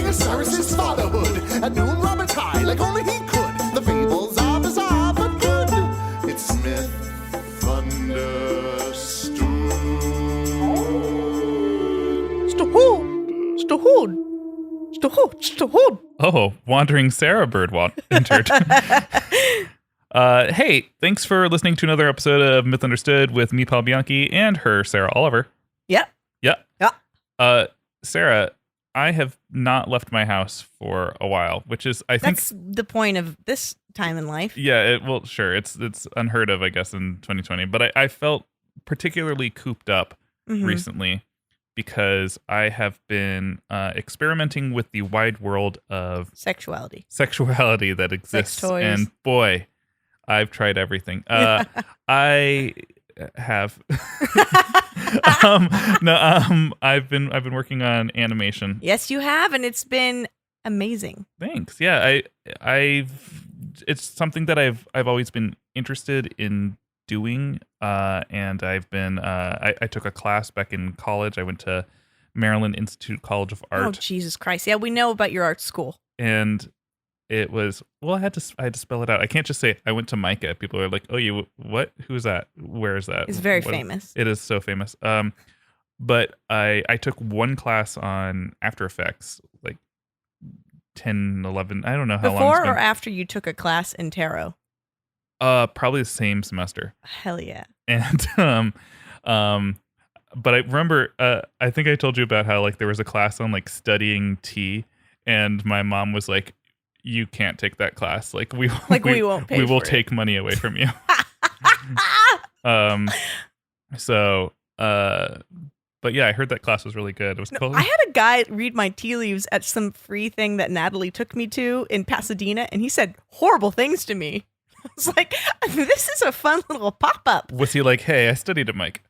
Osiris' fatherhood. At noon, Robert high, like only he could. The fables are bizarre, but good. It's myth understood. Oh, wandering Sarah Bird entered. Hey, thanks for listening to another episode of Myth Understood with me, Paul Bianchi, and her, Sarah Oliver. Yep. Yeah. Yeah. Sarah, I have not left my house for a while, which is, I think, that's the point of this time in life. Yeah, sure. It's unheard of, I guess, in 2020. But I felt particularly cooped up recently because I have been experimenting with the wide world of sexuality that exists. Sex toys. And boy, I've tried everything. I have. I've been working on animation. Yes, you have, and it's been amazing. Thanks. Yeah, it's something that I've always been interested in doing, and I've been I took a class back in college. I went to Maryland Institute College of Art. Oh, Jesus Christ! Yeah, we know about your art school. And it was, well, I had to spell it out. I can't just say I went to MICA. People are like, "Oh, you what? Who's that? Where is that?" It's very famous. It is so famous. But I took one class on After Effects, like 10, 11. I don't know how long. Before or after you took a class in tarot? Probably the same semester. Hell yeah. And but I remember I think I told you about how like there was a class on like studying tea, and my mom was like, "You can't take that class. Like we won't pay we will for take money away from you." But yeah, I heard that class was really good. It was cool. I had a guy read my tea leaves at some free thing that Natalie took me to in Pasadena, and he said horrible things to me. I was like, this is a fun little pop-up. Was he like, "Hey, I studied at Mike"?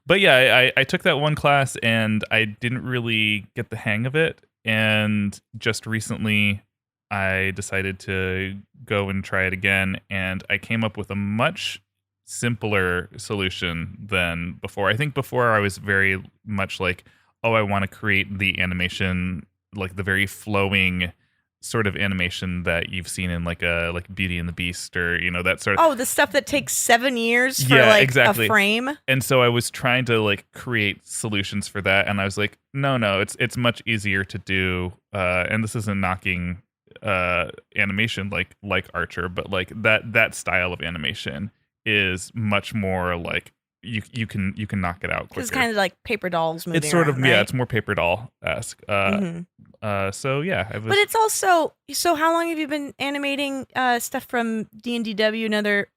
But yeah, I took that one class and I didn't really get the hang of it. And just recently I decided to go and try it again. And I came up with a much simpler solution than before. I think before I was very much like, oh, I want to create the animation, like the very flowing sort of animation that you've seen in like Beauty and the Beast, or that sort of. Oh, the stuff that takes 7 years for a frame. And so I was trying to like create solutions for that, and I was like, no, it's much easier to do. And this isn't knocking animation like Archer, but like that style of animation is much more like you can knock it out quicker. It's kind of like paper dolls moving It's sort of around, right? Yeah, it's more paper doll-esque. So yeah, but it's also, so how long have you been animating stuff from D&DW, another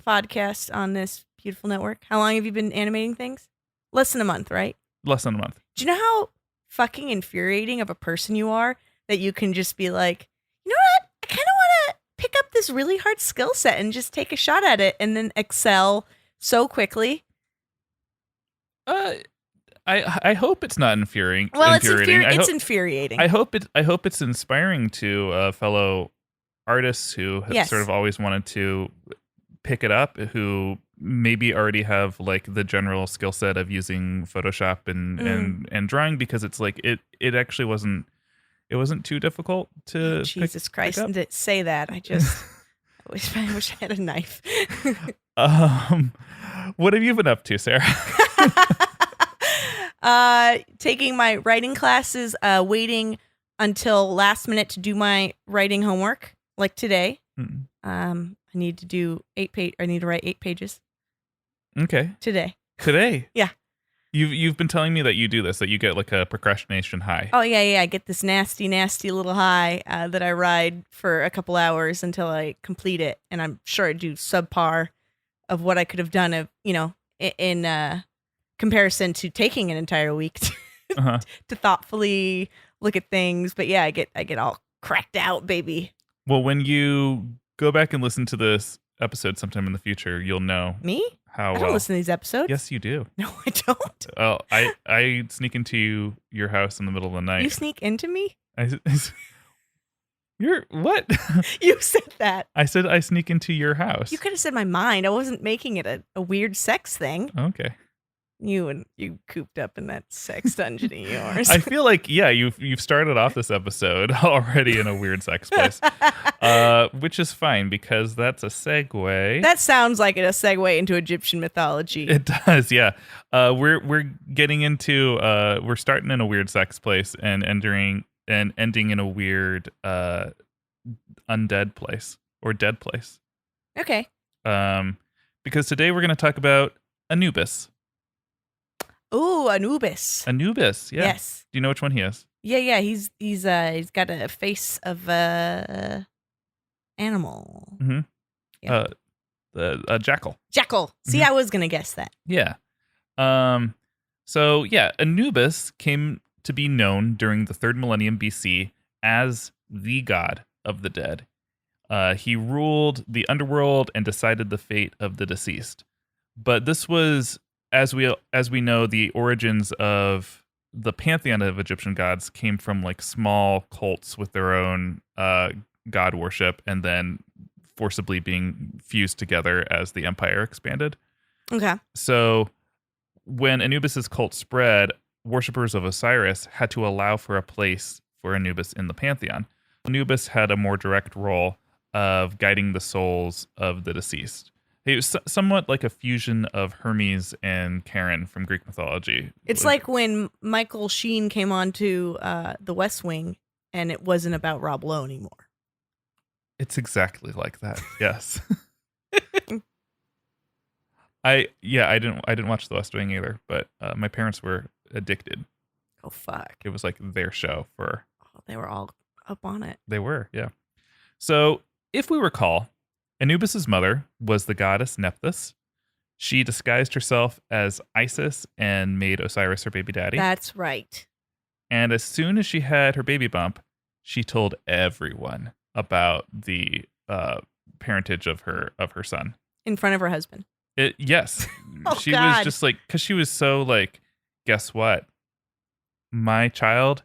podcast on this beautiful network? How long have you been animating things? Less than a month, right? Less than a month. Do you know how fucking infuriating of a person you are that you can just be like, you know what? I kind of want to pick up this really hard skill set and just take a shot at it and then excel so quickly. I hope it's not infuriating. Well, it's infuriating. I hope it's inspiring to fellow artists who have sort of always wanted to pick it up, who maybe already have like the general skill set of using Photoshop and drawing, because it's like it actually wasn't too difficult to Jesus Christ, pick up. And to say that, I wish I had a knife. What have you been up to, Sarah? Taking my writing classes, waiting until last minute to do my writing homework, like today. I need to write 8 pages. Okay. Today. Yeah. You've been telling me that you do this, that you get like a procrastination high. Oh yeah. I get this nasty little high that I ride for a couple hours until I complete it, and I'm sure I do subpar of what I could have done in comparison to taking an entire week to thoughtfully look at things. But yeah, I get all cracked out, baby. Well, when you go back and listen to this episode sometime in the future, you'll know me. How I don't listen to these episodes. Yes, you do. No, I don't. Oh, I sneak into your house in the middle of the night. You sneak into me? You're what? You said that. I said I sneak into your house. You could have said my mind. I wasn't making it a weird sex thing. Okay. You cooped up in that sex dungeon of yours. I feel like, yeah, you've started off this episode already in a weird sex place, which is fine because that's a segue. That sounds like a segue into Egyptian mythology. It does, yeah. We're getting into we're starting in a weird sex place and ending in a weird undead place or dead place. Okay. Because today we're going to talk about Anubis. Ooh, Anubis. Anubis, yeah. Yes. Do you know which one he is? Yeah. He's got a face of animal. Mm-hmm. Yeah. A jackal. Jackal. See, Mhm. I was gonna guess that. Yeah. So yeah, Anubis came to be known during the 3rd millennium BC as the god of the dead. He ruled the underworld and decided the fate of the deceased. But this was, as we know, the origins of the pantheon of Egyptian gods came from like small cults with their own god worship, and then forcibly being fused together as the empire expanded. Okay. So when Anubis's cult spread, worshippers of Osiris had to allow for a place for Anubis in the pantheon. Anubis had a more direct role of guiding the souls of the deceased. He was somewhat like a fusion of Hermes and Charon from Greek mythology. It's like when Michael Sheen came on to The West Wing, and it wasn't about Rob Lowe anymore. It's exactly like that. Yes. I didn't watch The West Wing either, but my parents were addicted. Oh fuck! It was like their show for. Oh, they were all up on it. They were, yeah. So if we recall, Anubis's mother was the goddess Nepthys. She disguised herself as Isis and made Osiris her baby daddy. That's right. And as soon as she had her baby bump, she told everyone about the parentage of her son In front of her husband. Yes. Oh, she God. was just like, because she was so like, guess what? My child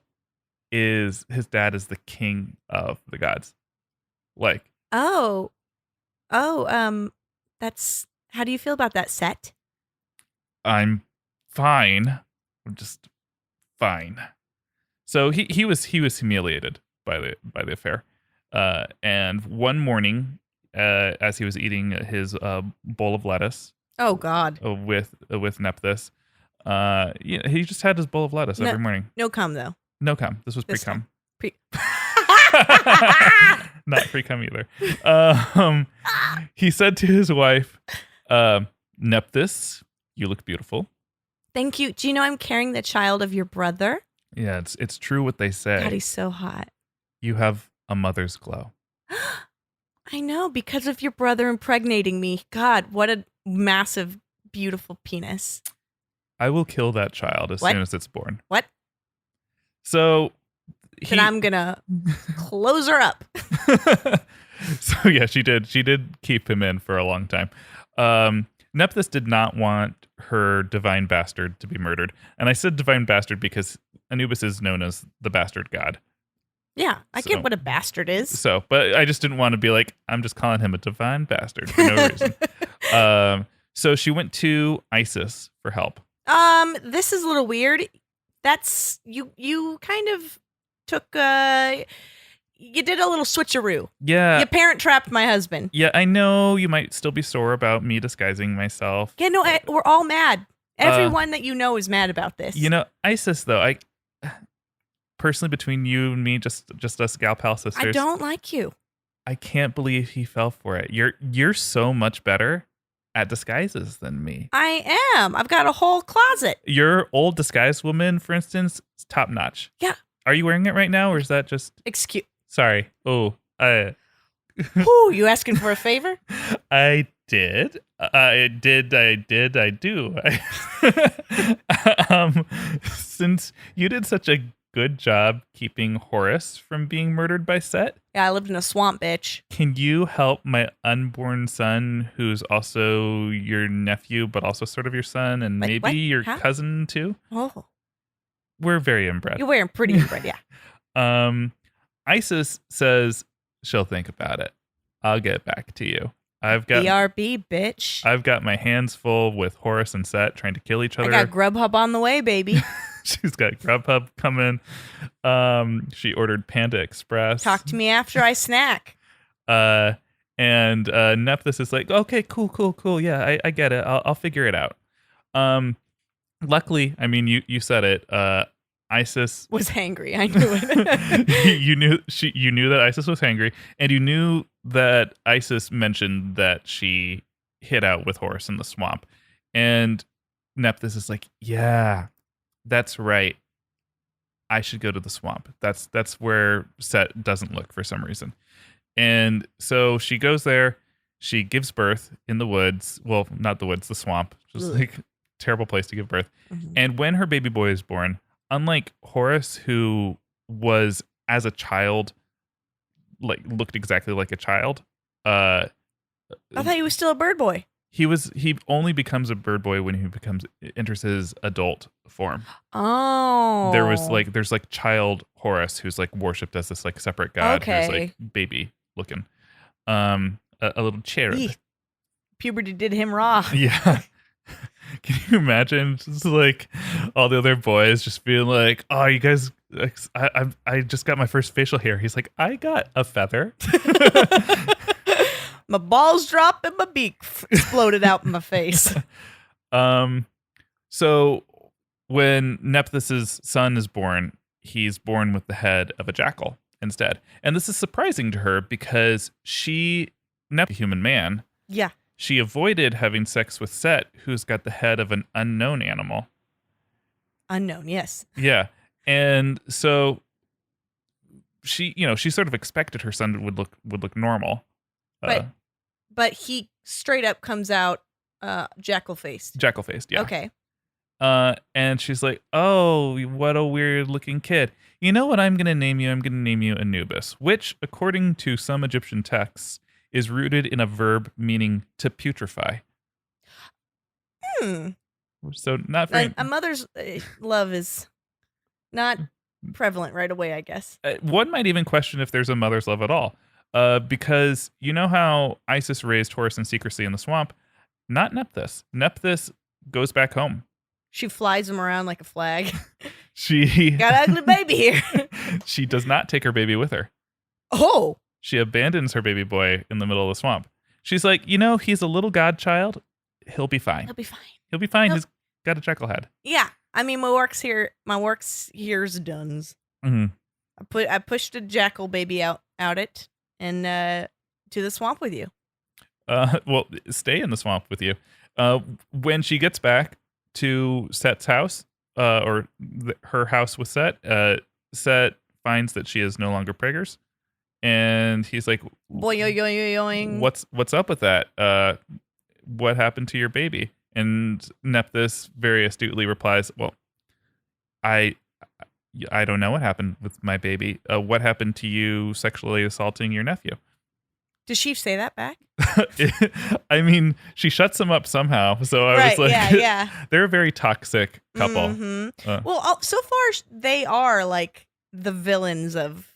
his dad is the king of the gods. Like, that's, how do you feel about that set? I'm fine. I'm just fine. So he was humiliated by the affair. And one morning, as he was eating his bowl of lettuce, Oh God. with Nepthys, he just had his bowl of lettuce every morning. No cum though. No cum. This was This pre-cum. Pre. Not pre-cum either. He said to his wife, Nepthys, you look beautiful. Thank you. Do you know I'm carrying the child of your brother? Yeah, it's true what they say. God, he's so hot. You have a mother's glow. I know, because of your brother impregnating me. God, what a massive, beautiful penis. I will kill that child as What? soon as it's born. What? So Then I'm gonna close her up. So yeah, she did keep him in for a long time. Nepthys did not want her divine bastard to be murdered. And I said divine bastard because Anubis is known as the bastard god. Yeah, I So- get what a bastard is. So, but I just didn't want to be like, I'm just calling him a divine bastard for no reason. So she went to Isis for help. This is a little weird. That's you kind of took you did a little switcheroo. Yeah. You parent trapped my husband. Yeah, I know you might still be sore about me disguising myself. Yeah, no, we're all mad. Everyone that you know is mad about this. You know, Isis though, I personally, between you and me, just us gal pal sisters, I don't like you. I can't believe he fell for it. You're so much better at disguises than me. I am. I've got a whole closet. Your old disguise woman, for instance, is top notch. Yeah. Are you wearing it right now, or is that just? Excuse. Sorry. Oh, Ooh, you asking for a favor? I did. I do. Since you did such a good job keeping Horus from being murdered by Set, Yeah, I lived in a swamp, bitch. can you help my unborn son, who's also your nephew, but also sort of your son, and Wait, maybe what? your How? cousin too? Oh, We're very inbred. you're wearing pretty inbred, yeah. Isis says she'll think about it. I'll get back to you. I've got BRB, bitch. I've got my hands full with Horus and Set trying to kill each other. I got Grubhub on the way, baby. She's got Grubhub coming. She ordered Panda Express. Talk to me after I snack. And Nepthys is like, okay, cool. Yeah, I get it. I'll figure it out. Luckily, I mean, you said it. Isis Was hangry. I knew it. you knew that Isis was hangry, and you knew that Isis mentioned that she hid out with Horus in the swamp. And Nepthys is like, yeah, that's right. I should go to the swamp. That's where Set doesn't look for some reason. And so she goes there. She gives birth in the woods. Well, not the woods, the swamp. Just Ugh. like terrible place to give birth. Mhm. And when her baby boy is born, unlike Horus, who was as a child, like looked exactly like a child, I thought he was still a bird boy. he only becomes a bird boy when he enters his adult form. Oh. There's like child Horus, who's like worshipped as this like separate god, who's Okay. like baby looking, a little cherub. Eek. Puberty did him raw. Yeah. Can you imagine just like all the other boys just being like, oh, you guys, I just got my first facial hair. He's like, I got a feather. My balls dropped and my beak exploded out in my face. So when Nephthys' son is born, he's born with the head of a jackal instead. And this is surprising to her because Neph, a human man, Yeah. she avoided having sex with Set, who's got the head of an unknown animal. Unknown, yes. Yeah. And so she sort of expected her son would look normal. But he straight up comes out jackal-faced. Jackal-faced, yeah. Okay. And she's like, oh, what a weird looking kid. You know what I'm going to name you? I'm going to name you Anubis, which, according to some Egyptian texts, is rooted in a verb meaning to putrefy. So not very... A mother's love is not prevalent right away, I guess. One might even question if there's a mother's love at all. Because you know how Isis raised Horus in secrecy in the swamp? Not Nephthys. Nephthys goes back home. She flies him around like a flag. She Got an ugly baby here. She does not take her baby with her. Oh. She abandons her baby boy in the middle of the swamp. She's like, he's a little godchild. He'll be fine. He'll be fine. He'll be fine. Nope. He's got a jackal head. Yeah. I mean, my work's here's done. Mm-hmm. I pushed a jackal baby out it and to the swamp with you. Well, stay in the swamp with you. When she gets back to Set's house, or her house with Set, Set finds that she is no longer preggers, and he's like, Boing. What's up with that? What happened to your baby? And Nephthys very astutely replies, well, I don't know what happened with my baby. What happened to you sexually assaulting your nephew? Does she say that back? I mean, she shuts him up somehow. So I was like, yeah. They're a very toxic couple. Mm-hmm. Well, so far they are like the villains of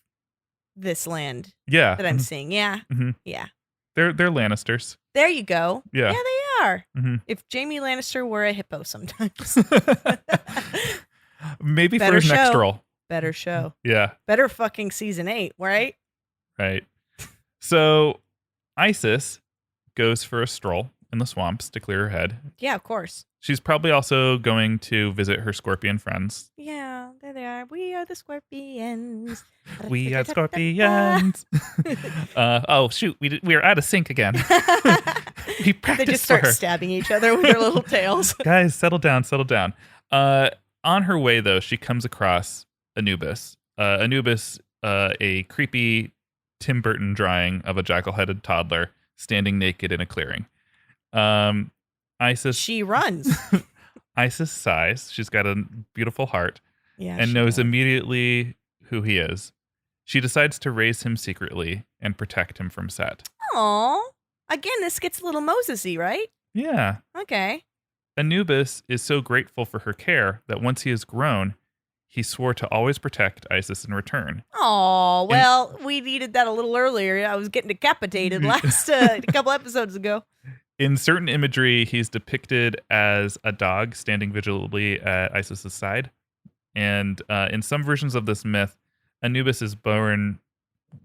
this land. Yeah, that I'm seeing. Yeah, mm-hmm. Yeah. They're Lannisters. There you go. Yeah, they are. Mm-hmm. If Jaime Lannister were a hippo, sometimes. Maybe Better for his next show. role. Better show. Yeah. Better fucking season 8, right? Right. So Isis goes for a stroll in the swamps to clear her head. Yeah, of course. She's probably also going to visit her scorpion friends. Yeah, there they are. We are the scorpions. We are scorpions. Oh, shoot. We are out of sync again. We practiced They just start for her. stabbing each other with their little tails. Guys, settle down. On her way, though, she comes across Anubis. Anubis, a creepy Tim Burton drawing of a jackal-headed toddler standing naked in a clearing. Isis She runs. Isis sighs. She's got a beautiful heart Yeah, and she knows does. immediately who he is. She decides to raise him secretly and protect him from Set. Aw. Again, this gets a little Moses-y, right? Yeah. Okay. Anubis is so grateful for her care that once he is grown, he swore to always protect Isis in return. Oh, well, we needed that a little earlier. I was getting decapitated last a couple episodes ago. In certain imagery, he's depicted as a dog standing vigilantly at Isis's side. And in some versions of this myth, Anubis is born.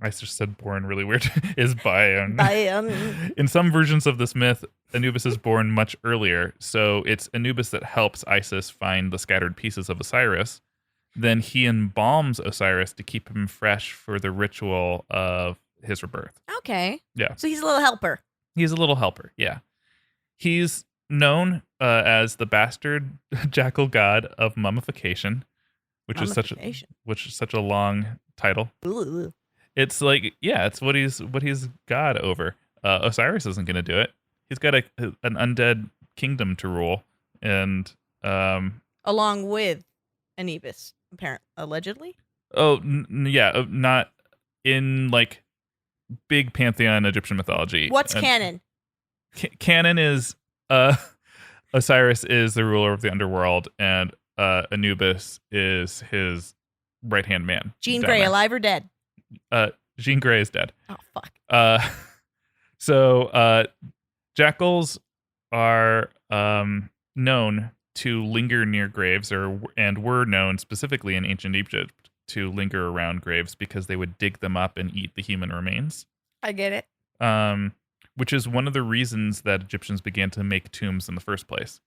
I just said born really weird. Is born. In some versions of this myth, Anubis is born much earlier. So it's Anubis that helps Isis find the scattered pieces of Osiris. Then he embalms Osiris to keep him fresh for the ritual of his rebirth. Okay. Yeah. So he's a little helper. He's a little helper. Yeah. He's known as the bastard jackal god of mummification, which is such a long title. Ooh. It's like, yeah, it's what he's god over. Osiris isn't going to do it. He's got an undead kingdom to rule, and along with Anubis, allegedly. Oh, yeah, not in like big pantheon Egyptian mythology. What's canon? Canon is Osiris is the ruler of the underworld, and Anubis is his right-hand man. Jean Grey, alive or dead? Jean Grey is dead. Oh, fuck. So jackals are known to linger near graves, and were known specifically in ancient Egypt to linger around graves because they would dig them up and eat the human remains. I get it. Which is one of the reasons that Egyptians began to make tombs in the first place.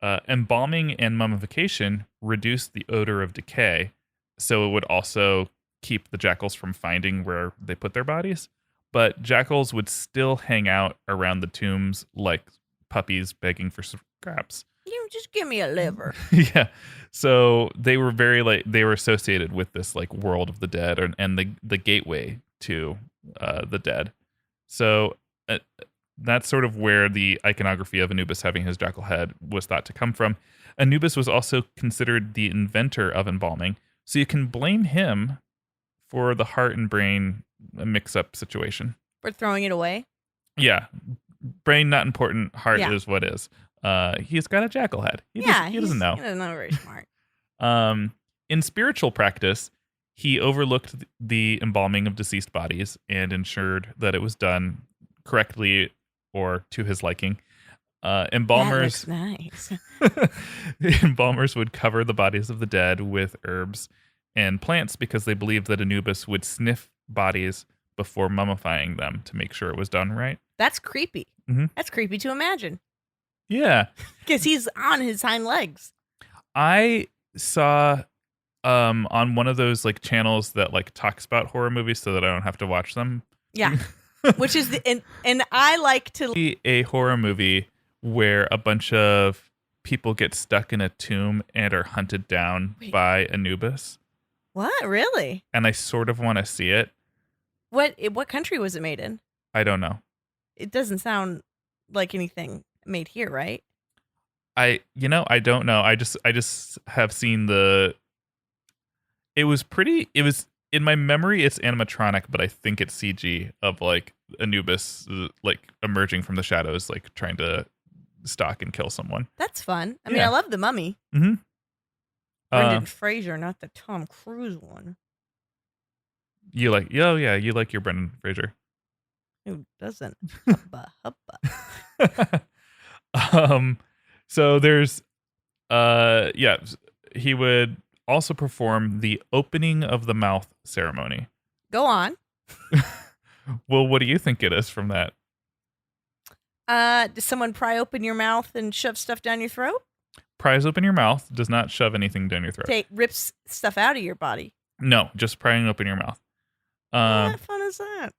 Embalming and mummification reduced the odor of decay, so it would also keep the jackals from finding where they put their bodies. But jackals would still hang out around the tombs like puppies begging for scraps. You just give me a liver. Yeah. So they were they were associated with this like world of the dead and the gateway to the dead. So that's sort of where the iconography of Anubis having his jackal head was thought to come from. Anubis was also considered the inventor of embalming. So you can blame him for the heart and brain mix-up situation. For throwing it away? Yeah. Brain not important. Heart is what is. He's got a jackal head. He doesn't know. He's not very smart. In spiritual practice, he overlooked the embalming of deceased bodies and ensured that it was done correctly or to his liking. Embalmers, that looks nice. Embalmers would cover the bodies of the dead with herbs and plants because they believed that Anubis would sniff bodies before mummifying them to make sure it was done right. That's creepy. Mm-hmm. That's creepy to imagine. Yeah. Because he's on his hind legs. I saw on one of those like channels that like talks about horror movies so that I don't have to watch them. Yeah. Which is and I like to see a horror movie where a bunch of people get stuck in a tomb and are hunted down by Anubis. What? Really? And I sort of want to see it. What country was it made in? I don't know. It doesn't sound like anything made here, right? I don't know. I just have seen it was in my memory it's animatronic, but I think it's CG of like Anubis like emerging from the shadows, like trying to stalk and kill someone. That's fun. I mean, I love The Mummy. Mm-hmm. Brendan Fraser, not the Tom Cruise one. You like your Brendan Fraser. Who doesn't? Hubba, hubba. So there's he would also perform the opening of the mouth ceremony. Go on. Well, what do you think it is from that? Does someone pry open your mouth and shove stuff down your throat? Pries open your mouth, does not shove anything down your throat. Rips stuff out of your body. No, just prying open your mouth. How fun is that?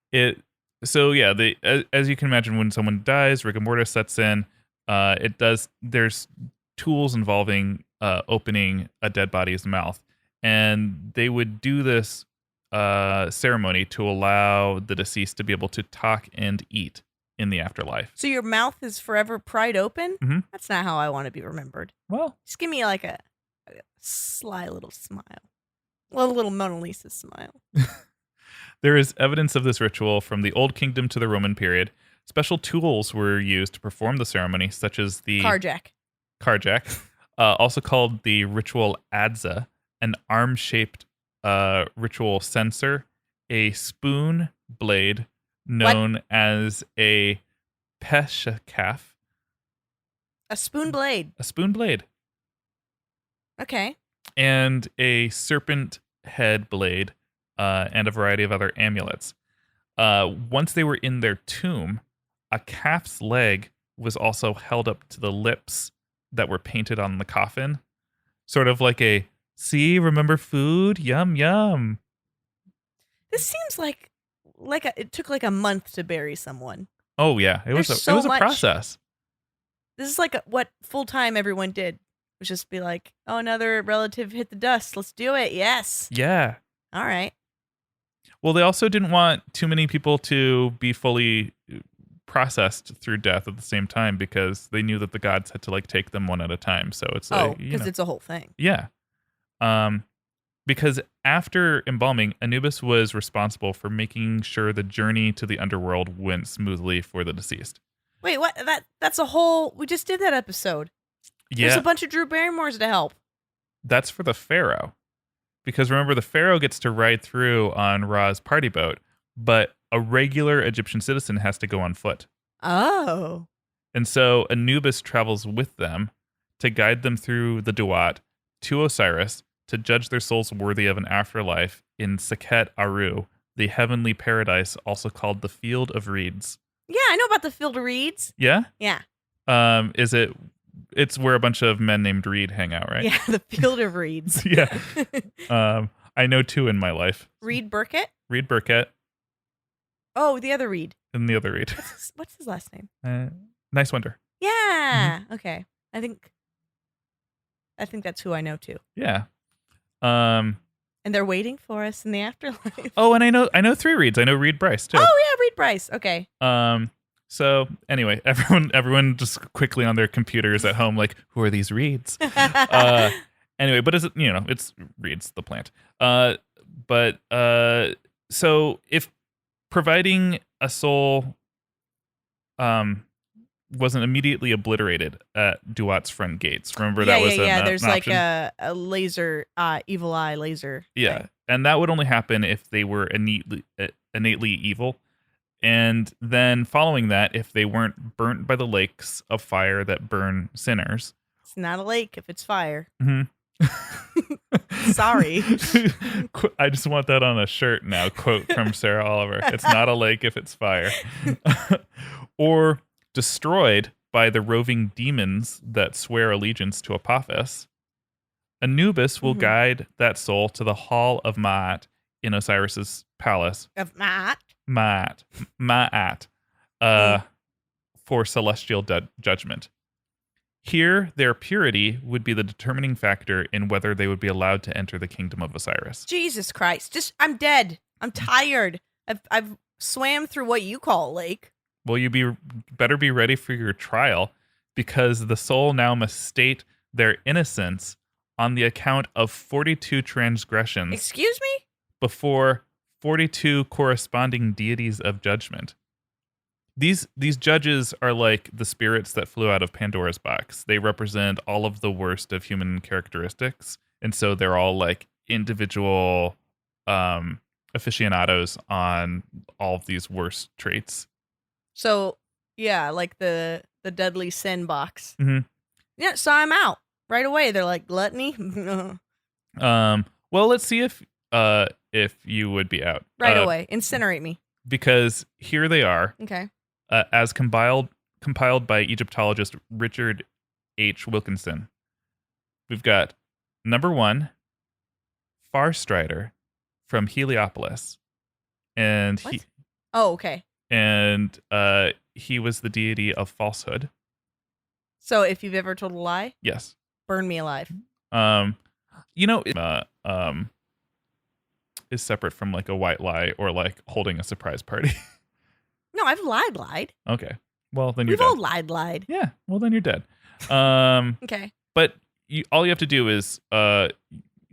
As you can imagine, when someone dies, rigor mortis sets in. There's tools involving opening a dead body's mouth, and they would do this ceremony to allow the deceased to be able to talk and eat in the afterlife. So your mouth is forever pried open? Mm-hmm. That's not how I want to be remembered. Well, just give me like a sly little smile. Well, a little Mona Lisa smile. There is evidence of this ritual from the Old Kingdom to the Roman period. Special tools were used to perform the ceremony, such as the carjack, also called the ritual adza, an arm-shaped ritual censer, a spoon blade known as a peshakaf. A spoon blade. A spoon blade. Okay. And a serpent head blade, and a variety of other amulets. Once they were in their tomb, a calf's leg was also held up to the lips that were painted on the coffin. Sort of like a, see, remember food? Yum, yum. This seems like it took like a month to bury someone. Oh, yeah. It was a process. This is like what full-time everyone did. Was just be like, oh, another relative hit the dust. Let's do it. Yes. Yeah. All right. Well, they also didn't want too many people to be fully processed through death at the same time because they knew that the gods had to like take them one at a time. So it's because it's a whole thing. Yeah. Because after embalming, Anubis was responsible for making sure the journey to the underworld went smoothly for the deceased. Wait, what? That's a whole. We just did that episode. Yeah. There's a bunch of Drew Barrymores to help. That's for the pharaoh. Because remember, the pharaoh gets to ride through on Ra's party boat, but a regular Egyptian citizen has to go on foot. Oh. And so Anubis travels with them to guide them through the Duat to Osiris to judge their souls worthy of an afterlife in Sekhet Aru, the heavenly paradise also called the Field of Reeds. Yeah, I know about the Field of Reeds. Yeah? Yeah. It's where a bunch of men named Reed hang out, right? Yeah, the Field of Reeds. Yeah. I know two in my life. Reed Burkett? Reed Burkett. Oh, the other Reed. And the other Reed. What's his last name? Nice Wonder. Yeah. Mm-hmm. Okay. I think that's who I know too. Yeah. And they're waiting for us in the afterlife. Oh, and I know three Reeds. I know Reed Bryce too. Oh yeah, Reed Bryce. Okay. So anyway, everyone just quickly on their computers at home, like, who are these Reeds? Anyway, but it's Reeds, the plant. So if providing a soul wasn't immediately obliterated at Duat's front gates, remember that was there's an like option? a laser, evil eye laser. Yeah, thing. And that would only happen if they were innately evil. And then following that, if they weren't burnt by the lakes of fire that burn sinners. It's not a lake if it's fire. Mm-hmm. Sorry. I just want that on a shirt now. Quote from Sarah Oliver. It's not a lake if it's fire. Or destroyed by the roving demons that swear allegiance to Apophis. Anubis will guide that soul to the hall of Ma'at in Osiris's palace. Of Ma'at? Ma'at. For celestial judgment. Here, their purity would be the determining factor in whether they would be allowed to enter the kingdom of Osiris. Jesus Christ. I'm dead. I'm tired. I've swam through what you call a lake. Well, better be ready for your trial, because the soul now must state their innocence on the account of 42 transgressions. Excuse me? Before 42 corresponding deities of judgment. These judges are like the spirits that flew out of Pandora's box. They represent all of the worst of human characteristics, and so they're all like individual aficionados on all of these worst traits. So, yeah, like the deadly sin box. Mm-hmm. Yeah, so I'm out right away. They're like, gluttony? Well, let's see if you would be out. Right away. Incinerate me. Because here they are. Okay. As compiled by Egyptologist Richard H. Wilkinson. We've got number 1, Farstrider from Heliopolis. And what? Oh, okay. And he was the deity of falsehood. So if you've ever told a lie, yes, burn me alive. Is separate from like a white lie or like holding a surprise party. No, I've lied. Okay. Well, then you're We've dead. all lied. Yeah. Well, then you're dead. Okay. But all you have to do is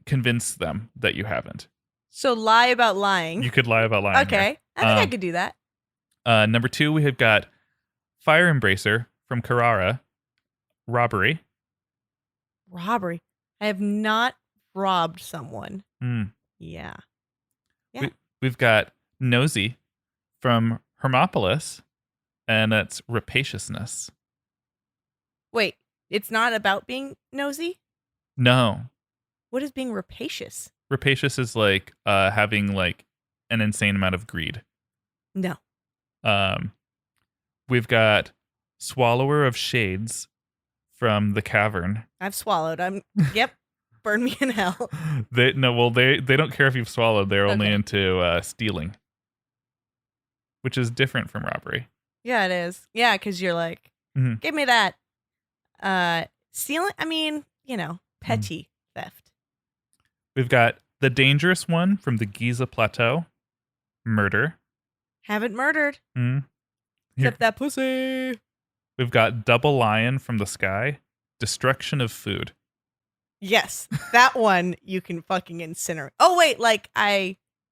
convince them that you haven't. So lie about lying. You could lie about lying. Okay. Here. I think I could do that. Number 2, we have got Fire Embracer from Carrara. Robbery. I have not robbed someone. Mm. Yeah. We've got nosy from Hermopolis, and that's rapaciousness. Wait, it's not about being nosy? No, What is being rapacious? rapacious is like having like an insane amount of greed. No. We've got swallower of shades from the cavern. I've swallowed. Yep. Burn me in hell. They don't care if you've swallowed. They're only Okay. into stealing, which is different from robbery. Yeah, it is. Yeah, because you're like, Mhm. give me that. Stealing, I mean, petty theft. We've got the dangerous one from the Giza Plateau, murder. Haven't murdered. Mm. Except that pussy. We've got double lion from the sky, destruction of food. Yes, that one you can fucking incinerate. Oh, wait,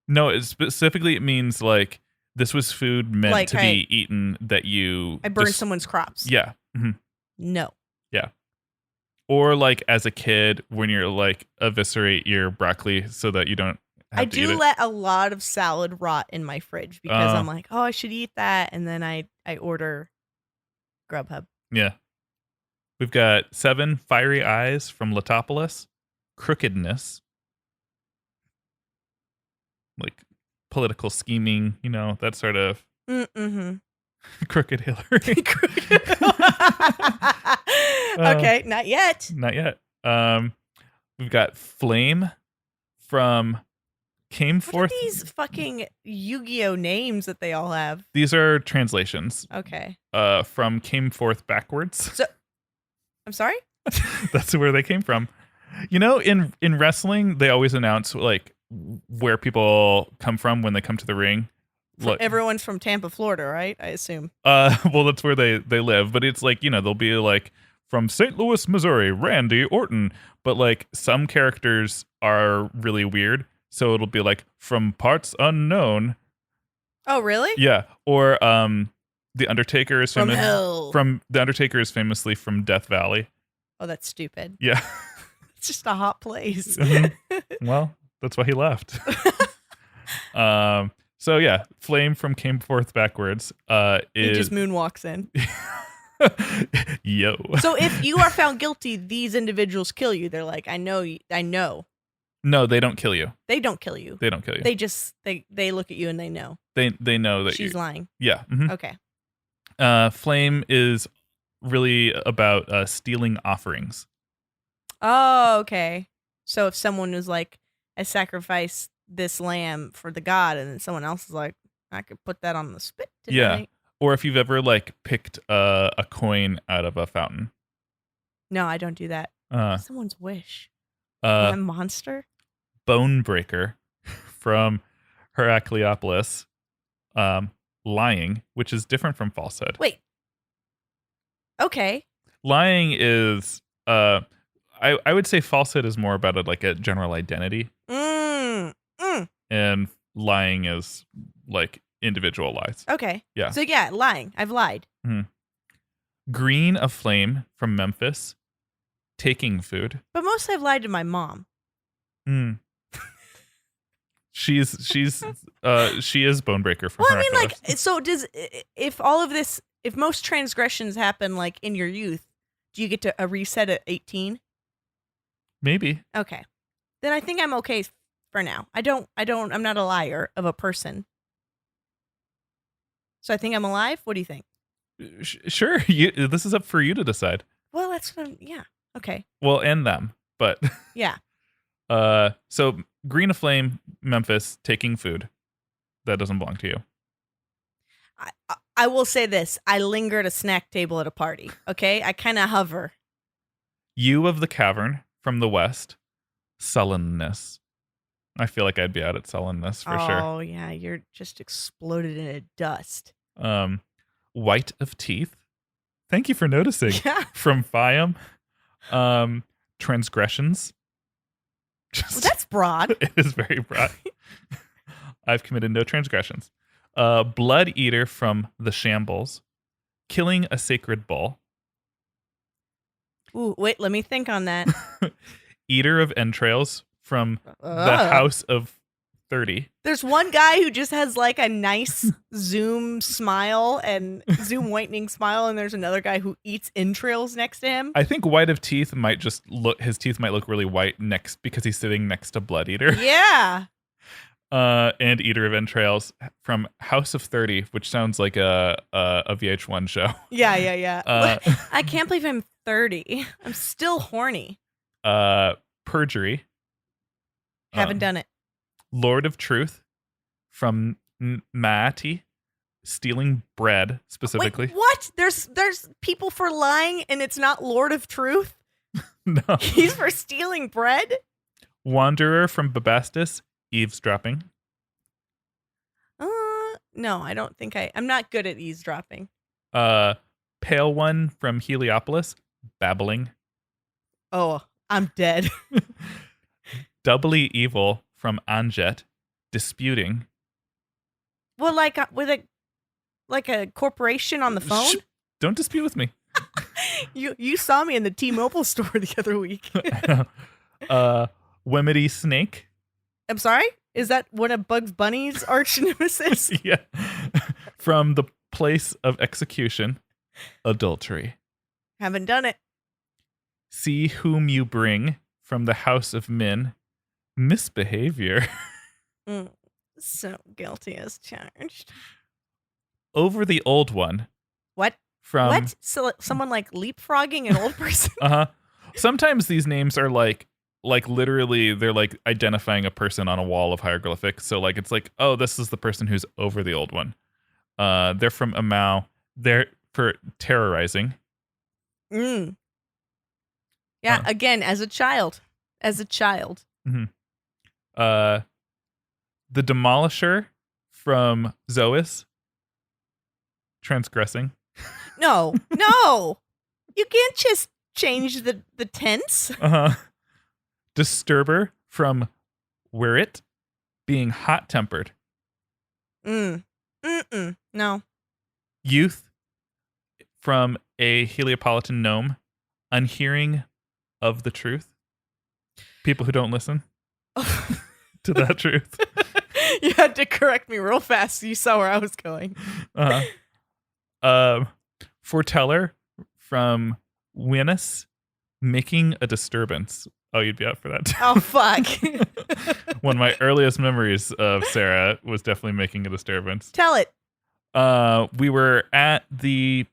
No, it means like this was food meant Like to be eaten that you... I burned someone's crops. Yeah. Mm-hmm. No. Yeah. Or like as a kid when you're like eviscerate your broccoli so that you don't have to eat I do it. let a lot of salad rot in my fridge because I'm like, oh, I should eat that. And then I order Grubhub. Yeah. We've got 7 fiery eyes from Letopolis, crookedness, like political scheming, that sort of Mm-hmm. crooked Hillary. Okay, not yet. Not yet. We've got flame from came What forth. are these fucking Yu-Gi-Oh names that they all have? These are translations. Okay. From came forth backwards. So, I'm sorry? That's where they came from. In wrestling, they always announce like where people come from when they come to the ring. Look, Everyone's from Tampa, Florida, right? I assume. well, that's where they live. But it's like they'll be like from St. Louis, Missouri, Randy Orton. But like some characters are really weird, so it'll be like from parts unknown. Oh, really? Yeah, or the Undertaker is From famous hell. the Undertaker is famously from Death Valley. Oh, that's stupid. Yeah. It's just a hot place. Mhm. Well, that's why he left. So yeah, flame from came forth backwards. He Is just moonwalks in. yo. So if you are found guilty, these individuals kill you. They're like, I know. No, they don't kill you. They don't kill you. They don't kill you. They just they look at you and they know. They know that She's lying. Yeah. Mhm. Okay. Flame is really about stealing offerings. Oh, okay. So if someone was like, I sacrificed this lamb for the god, and then someone else is like, I could put that on the spit tonight. Yeah. Or if you've ever like picked a coin out of a fountain. No, I don't do that. Someone's wish. Uh, I'm a monster. Bone breaker from Heracleopolis. Lying, which is different from falsehood. Wait. Okay. Lying is I would say falsehood is more about a general identity, and lying is like individual lies. Okay. Yeah. So yeah, lying. I've lied. Green of flame from Memphis, taking food. But mostly I've lied to my mom. She is bonebreaker from Well, I mean, Heracles. so if most transgressions happen like in your youth, do you get to a reset at 18? Maybe. Okay. Then I think I'm okay for now. I'm not a liar of a person. So I think I'm alive. What do you think? Sure. This is up for you to decide. Well, that's yeah. Okay. Well, and them, but Yeah. so green of flame, Memphis, taking food. That doesn't belong to you. I will say this. I linger at a snack table at a party. Okay. I kind of hover. You of the cavern from the west, sullenness. I feel like I'd be out at sullenness for sure. Oh yeah, you're just exploded into dust. White of teeth. Thank you for noticing. Yeah. From Phiam. Transgressions. Well, that's broad. It is very broad. I've committed no transgressions. Blood eater from the shambles. Killing a sacred bull. Ooh, wait, let me think on that. Eater of entrails from the House of 30. There's one guy who just has like a nice Zoom smile and Zoom whitening smile, and there's another guy who eats entrails next to him. I think white of teeth might just look, his teeth might look really white next because he's sitting next to Blood Eater. Yeah. And Eater of Entrails from House of 30, which sounds like a VH1 show. Yeah. I can't believe I'm 30. I'm still horny. Perjury. Haven't done it. Lord of Truth from Maati, stealing bread specifically. Wait, what? There's people for lying and it's not Lord of Truth? No. He's for stealing bread? Wanderer from Bubastis, eavesdropping. No, I don't think I'm not good at eavesdropping. Pale One from Heliopolis, babbling. Oh, I'm dead. Doubly Evil from Anjet, disputing. Well, like with a corporation on the phone? Shh, don't dispute with me. You saw me in the T-Mobile store the other week. Wemity Snake. I'm sorry? Is that one of Bugs Bunny's arch nemesis? Yeah. From the place of execution, adultery. Haven't done it. See whom you bring from the house of men, misbehavior. So guilty as charged. Over the old one. What? From what? So someone like leapfrogging an old person? Uh-huh. Sometimes these names are like literally they're like identifying a person on a wall of hieroglyphics. So like it's like, oh, this is the person who's over the old one. They're from Amau. They're for terrorizing. Yeah, again, as a child. Mm-hmm. The Demolisher from Zois, transgressing. No. You can't just change the tense. Disturber from Wirit, being hot-tempered. No. Youth from a Heliopolitan gnome, unhearing of the truth. People who don't listen to that truth. You had to correct me real fast so you saw where I was going. Foreteller from Winus, making a disturbance. Oh, you'd be out for that too. Oh, fuck. One of my earliest memories of Sarah was definitely making a disturbance. Tell it. We were at the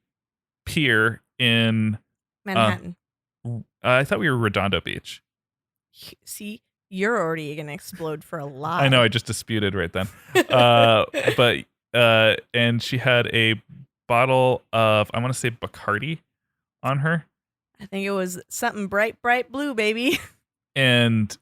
pier in Manhattan. I thought we were Redondo Beach. See, you're already going to explode for a lie. I know, I just disputed right then. And she had a bottle of, I want to say Bacardi on her. I think it was something bright blue, baby. And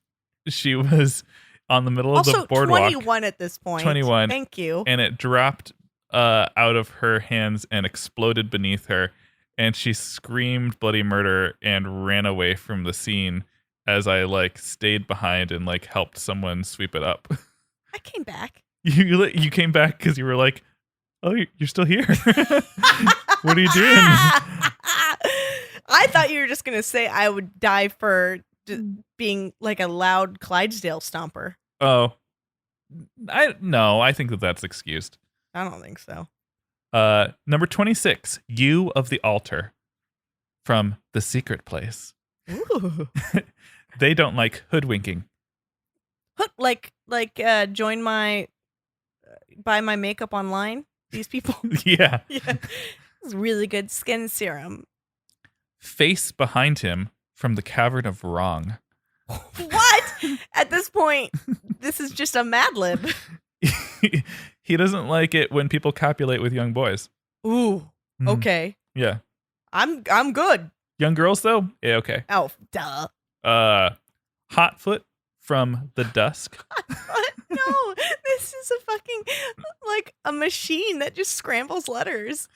she was on the middle of also, the boardwalk. 21 at this point. 21. Thank you. And it dropped out of her hands and exploded beneath her. And she screamed bloody murder and ran away from the scene as I stayed behind and helped someone sweep it up. I came back. You came back because you were like, oh, you're still here. What are you doing? I thought you were just going to say I would die for being like a loud Clydesdale stomper. Oh, I think that's excused. I don't think so. Number 26, You of the Altar from The Secret Place. Ooh. They don't like hoodwinking. Join my buy my makeup online. These people. Yeah. It's really good skin serum. Face behind him from the Cavern of Wrong. What? At this point, this is just a Mad Lib. He doesn't like it when people copulate with young boys. Ooh. Okay. Yeah. I'm good. Young girls though? Yeah, okay. Oh, duh. Hotfoot from The Dusk. No, this is a fucking a machine that just scrambles letters.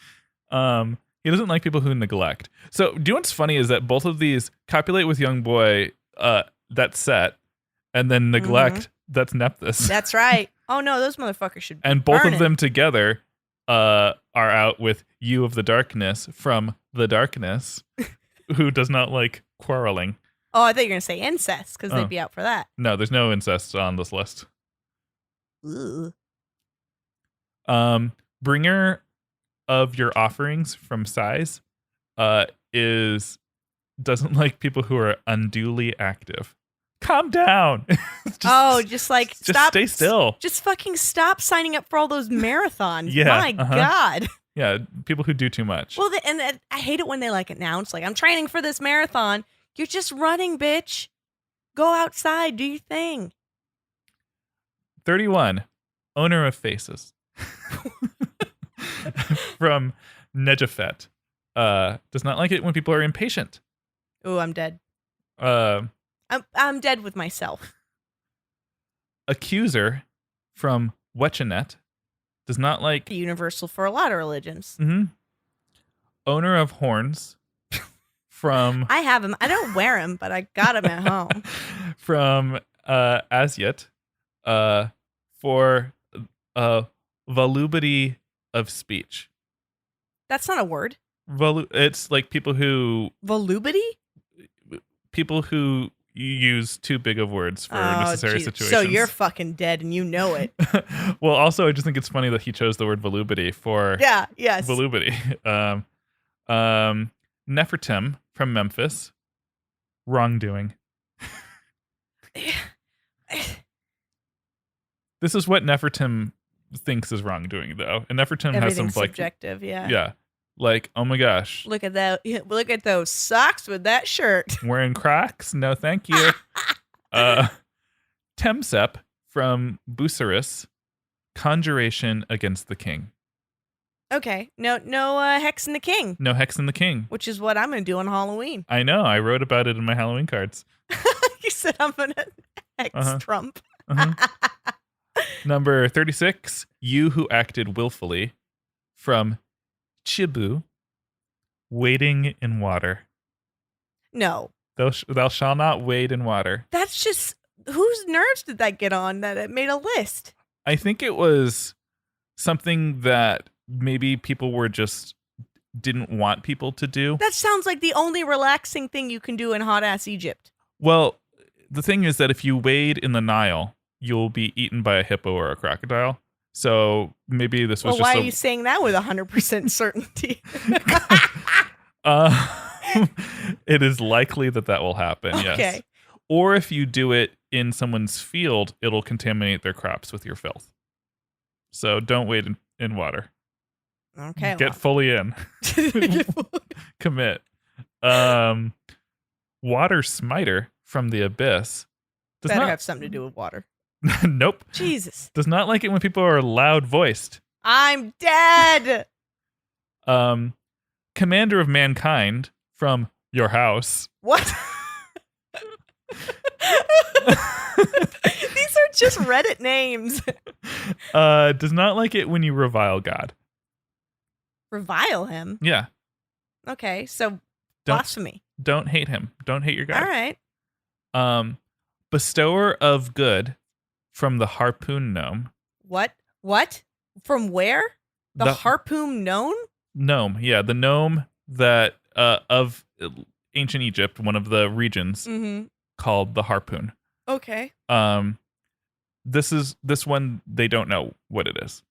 He doesn't like people who neglect. So, do you know what's funny is that both of these copulate with young boy, that's set, and then neglect, that's Nepthys. That's right. Oh no, those motherfuckers should be And both burning. of them together are out with You of the Darkness from The Darkness, who does not like quarreling. Oh, I thought you were gonna say incest because Oh. they'd be out for that. No, there's no incest on this list. Ooh. Bringer of your offerings from size doesn't like people who are unduly active. Calm down. Just stop. Stay still. Just fucking stop signing up for all those marathons. Yeah, My God. Yeah, people who do too much. Well, I hate it when they announce I'm training for this marathon. You're just running, bitch. Go outside, do your thing. 31, owner of faces. From Nejafet. Does not like it when people are impatient. Ooh, I'm dead. I'm dead with myself. Accuser from Wechenet. Does not like... Universal for a lot of religions. Mm-hmm. Owner of horns. From... I have them. I don't wear them, but I got them at home. From Asyut. For volubility of speech. That's not a word. It's like people who... Volubility? People who use too big of words for necessary situations. So you're fucking dead and you know it. Well, also, I just think it's funny that he chose the word volubility for volubility. Nefertim from Memphis. Wrongdoing. This is what Nefertim thinks is wrongdoing, though. And Nefertim has some subjective, yeah. Yeah. Like, oh my gosh. Look at that. Look at those socks with that shirt. Wearing Crocs? No, thank you. Temsep from Busiris. Conjuration against the king. Okay. No Hex in the King. No Hex in the King. Which is what I'm going to do on Halloween. I know. I wrote about it in my Halloween cards. You said I'm going to Hex Trump. Number 36. You who acted willfully. From Chibu. Wading in water. No. Thou shalt not wade in water. That's just... Whose nerves did that get on that it made a list? I think it was something that maybe people didn't want people to do. That sounds like the only relaxing thing you can do in hot-ass Egypt. Well, the thing is that if you wade in the Nile, you'll be eaten by a hippo or a crocodile. So maybe this was why are you saying that with 100% certainty? It is likely that will happen, okay. Yes. Or if you do it in someone's field, it'll contaminate their crops with your filth. So don't wade in water. Okay. Get fully in. Commit. Water smiter from the abyss. Better have something to do with water. Nope. Jesus. Does not like it when people are loud voiced. I'm dead. Commander of mankind from your house. What? These are just Reddit names. Does not like it when you revile God. Revile him? Yeah. Okay, so blasphemy. Don't hate him. Don't hate your God. All right. Bestower of good from the harpoon gnome. What? From where? The harpoon gnome? Gnome, yeah. The gnome that of ancient Egypt, one of the regions called the harpoon. Okay. This one, they don't know what it is.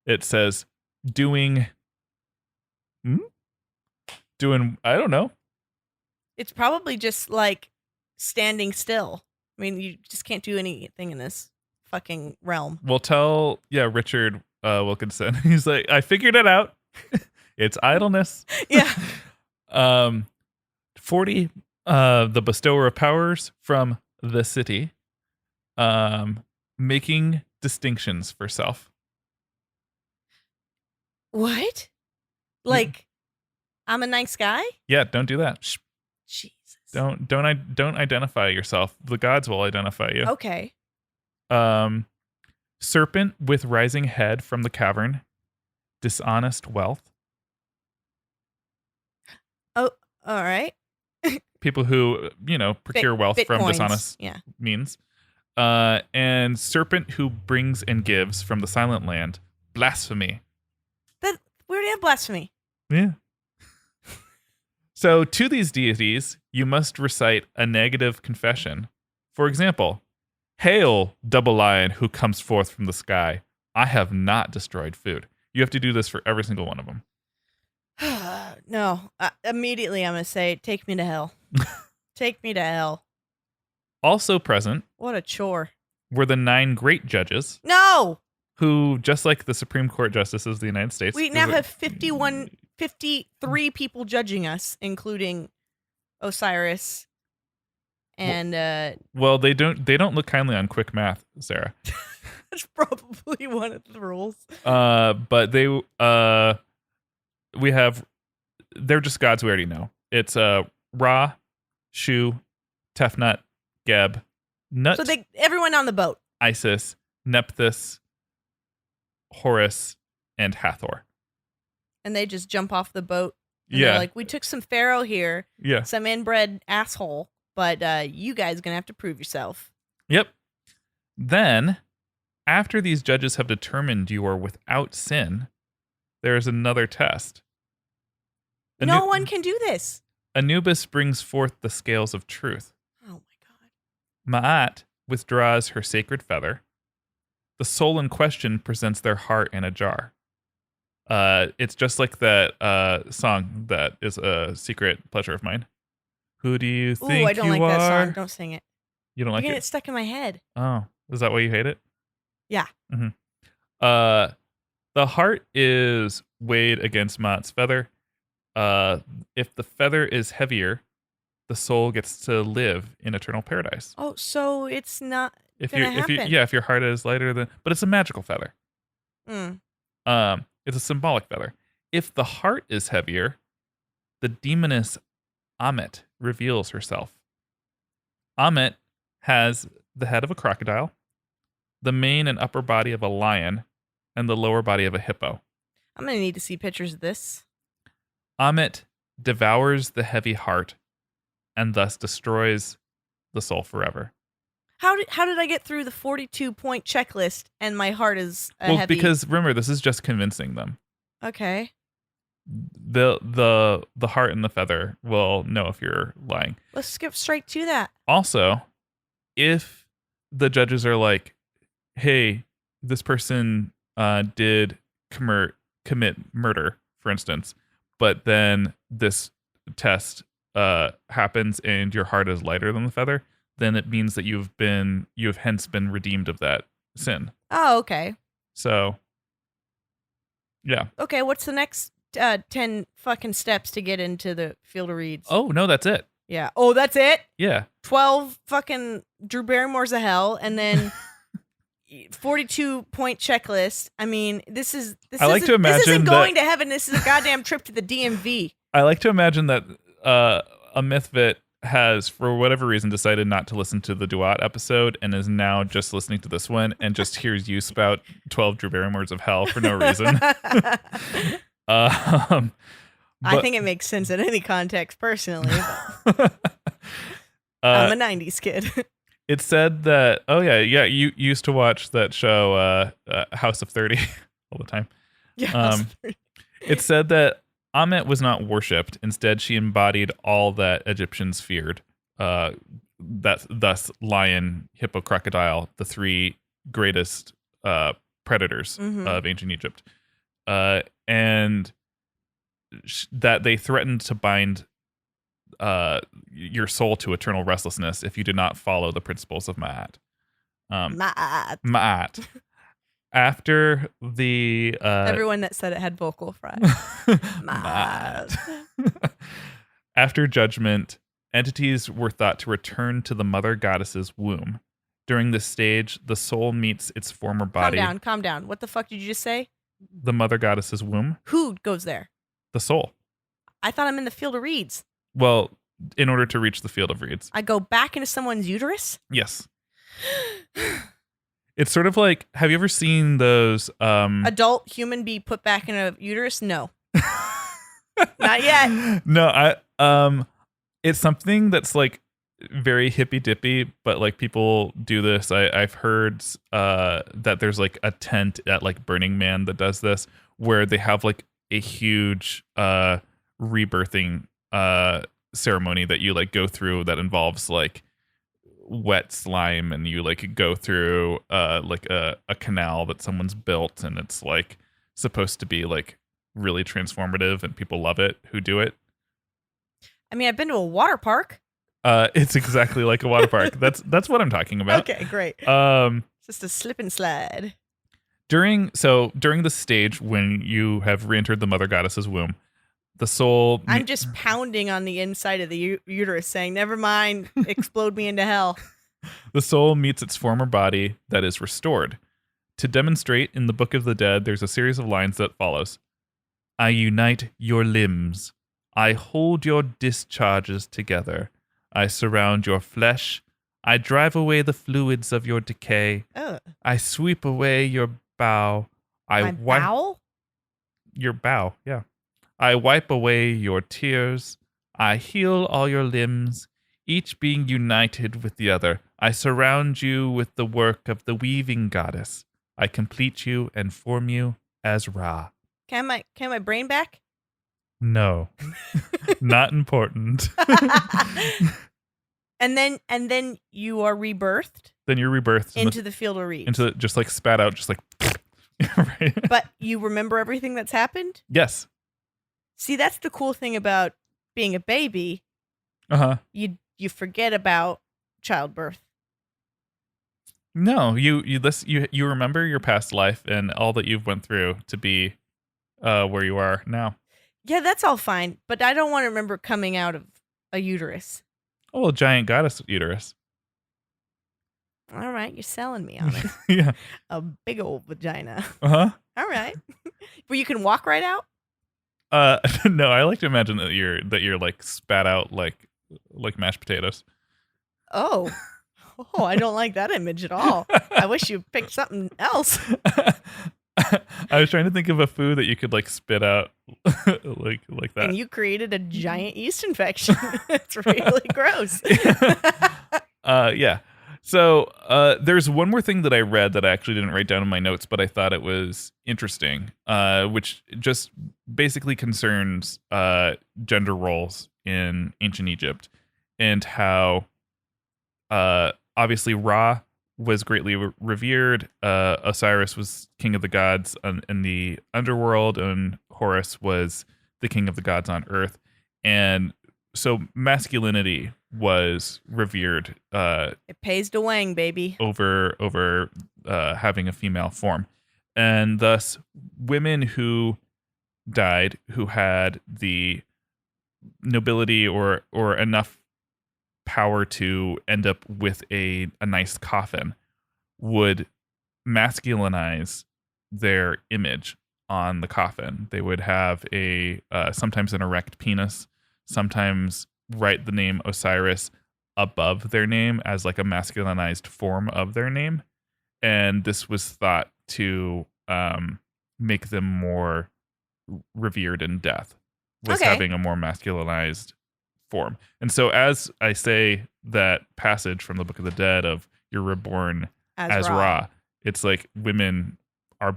It says doing, I don't know. It's probably just like standing still. I mean, you just can't do anything in this fucking realm. Well, tell Richard Wilkinson. He's like, I figured it out. It's idleness. Yeah. 40, the bestower of powers from the city. Making distinctions for self. What? Like, I'm a nice guy? Yeah, don't do that. Jesus. Don't identify yourself. The gods will identify you. Okay. Serpent with rising head from the cavern. Dishonest wealth. Oh, all right. People who, procure wealth from dishonest means. And serpent who brings and gives from the silent land. Blasphemy. We already have blasphemy. Yeah. So to these deities, you must recite a negative confession. For example, "Hail, double lion who comes forth from the sky. I have not destroyed food." You have to do this for every single one of them. No. Immediately I'm going to say, take me to hell. Take me to hell. Also present What a chore. were the 9 great judges No! who, just like the Supreme Court justices of the United States... We now have 53 people judging us, including Osiris and... Well, they don't look kindly on quick math, Sarah. That's probably one of the rules. But they... we have... They're just gods we already know. It's Ra, Shu, Tefnut, Geb, Nut, So everyone on the boat. Isis, Nepthys, Horus, and Hathor. And they just jump off the boat. And Yeah. they're like, we took some pharaoh here, Yeah. some inbred asshole, but you guys going to have to prove yourself. Yep. Then, after these judges have determined you are without sin, there is another test. No one can do this. Anubis brings forth the scales of truth. Oh my God. Ma'at withdraws her sacred feather. The soul in question presents their heart in a jar. It's just like that song that is a secret pleasure of mine. Who do you think you are? I don't like that song. Don't sing it. You don't like I get it? it stuck in my head. Oh, is that why you hate it? Yeah. Mm-hmm. The heart is weighed against Ma'at's feather. If the feather is heavier, the soul gets to live in eternal paradise. Oh, so it's not If gonna happen. if your heart is lighter than, but it's a magical feather. Mm. It's a symbolic feather. If the heart is heavier, the demoness Amet reveals herself. Amet has the head of a crocodile, the mane and upper body of a lion, and the lower body of a hippo. I'm going to need to see pictures of this. Amet devours the heavy heart and thus destroys the soul forever. How did I get through the 42-point checklist and my heart is heavy? Because remember, this is just convincing them. Okay. The heart and the feather will know if you're lying. Let's skip straight to that. Also, if the judges are like, hey, this person did commit murder, for instance, but then this test happens and your heart is lighter than the feather, then it means that you have hence been redeemed of that sin. Oh, okay. So, yeah. Okay, what's the next 10 fucking steps to get into the field of reeds? Oh, no, that's it. Yeah. Oh, that's it? Yeah. 12 fucking Drew Barrymores of hell, and then 42-point checklist. I mean, this isn't going to heaven. This is a goddamn trip to the DMV. I like to imagine that a Mythvit has, for whatever reason, decided not to listen to the Duat episode and is now just listening to this one and just hears you spout 12 Drew Barrymores of hell for no reason. I think it makes sense in any context, personally. I'm a 90s kid. It said that, you used to watch that show, House of 30 all the time. Yeah. It said that Amet was not worshipped. Instead, she embodied all that Egyptians feared. Thus, lion, hippo, crocodile, the 3 greatest predators of ancient Egypt. And that they threatened to bind your soul to eternal restlessness if you did not follow the principles of Ma'at. Ma'at. After the everyone that said it had vocal fry. Ma'at. After judgment, entities were thought to return to the mother goddess's womb. During this stage, the soul meets its former body. Calm down. What the fuck did you just say? The mother goddess's womb. Who goes there? The soul. I thought I'm in the field of reeds. Well, in order to reach the field of reeds. I go back into someone's uterus? Yes. It's sort of like, have you ever seen those adult human be put back in a uterus? No. Not yet. No, it's something that's like very hippy dippy, but like people do this. I've heard that there's like a tent at like Burning Man that does this, where they have like a huge rebirthing ceremony that you like go through that involves like wet slime, and you like go through like a canal that someone's built, and it's like supposed to be like really transformative, and people love it who do it. I mean, I've been to a water park. It's exactly like a water park. That's what I'm talking about. Okay, great. Just a slip and slide. During the stage when you have re-entered the mother goddess's womb, the soul. I'm just pounding on the inside of the uterus, saying, "Never mind, explode me into hell." The soul meets its former body that is restored. To demonstrate, in the Book of the Dead, there's a series of lines that follows: "I unite your limbs. I hold your discharges together. I surround your flesh. I drive away the fluids of your decay. I sweep away your bow. My bowel? Your bow, yeah. I wipe away your tears. I heal all your limbs, each being united with the other. I surround you with the work of the weaving goddess. I complete you and form you as Ra." Can my brain back? No. Not important. And then you are rebirthed Then you're rebirthed into the field of reeds. into just like spat out, just like right. But you remember everything that's happened? Yes. See, that's the cool thing about being a baby. Uh-huh. You forget about childbirth. No, you remember your past life and all that you've went through to be where you are now. Yeah, that's all fine, but I don't want to remember coming out of a uterus. Oh, a giant goddess uterus. All right, you're selling me on it. Yeah. A big old vagina. Uh-huh. All right. Where you can walk right out? No, I like to imagine that you're like spat out like mashed potatoes. Oh. Oh, I don't like that image at all. I wish you picked something else. I was trying to think of a food that you could like spit out like that. And you created a giant yeast infection. It's really gross. Yeah. So there's one more thing that I read that I actually didn't write down in my notes, but I thought it was interesting, which just basically concerns gender roles in ancient Egypt, and how obviously Ra was greatly revered. Osiris was king of the gods in the underworld, and Horus was the king of the gods on earth. And so masculinity was revered It pays to wang, baby. over having a female form. And thus women who died, who had the nobility or enough power to end up with a nice coffin, would masculinize their image on the coffin. They would have a sometimes an erect penis, sometimes write the name Osiris above their name as like a masculinized form of their name. And this was thought to make them more revered in death, was having a more masculinized form. And so as I say that passage from the Book of the Dead of you're reborn as Ra, it's like women are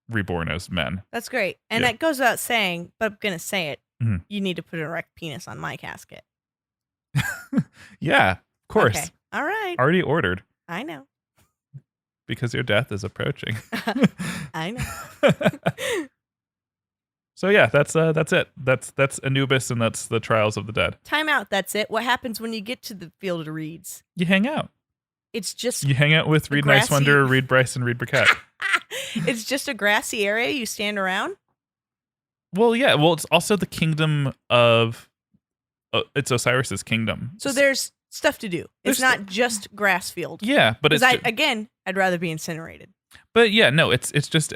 reborn as men. That's great. And that goes without saying, but I'm going to say it. Mm-hmm. You need to put an erect penis on my casket. Yeah, of course. Okay. All right. Already ordered. I know. Because your death is approaching. I know. So yeah, that's it. That's Anubis, and that's the Trials of the Dead. Time out. That's it. What happens when you get to the Field of Reeds? You hang out. It's just you hang out with Reed Nicewinder, Reed Bryce, and Reed Burkett. It's just a grassy area. You stand around. Well, yeah. Well, it's also the kingdom of. It's Osiris's kingdom. So there's stuff to do. It's not just grass field. Yeah, but it's I'd rather be incinerated. But yeah, no, it's just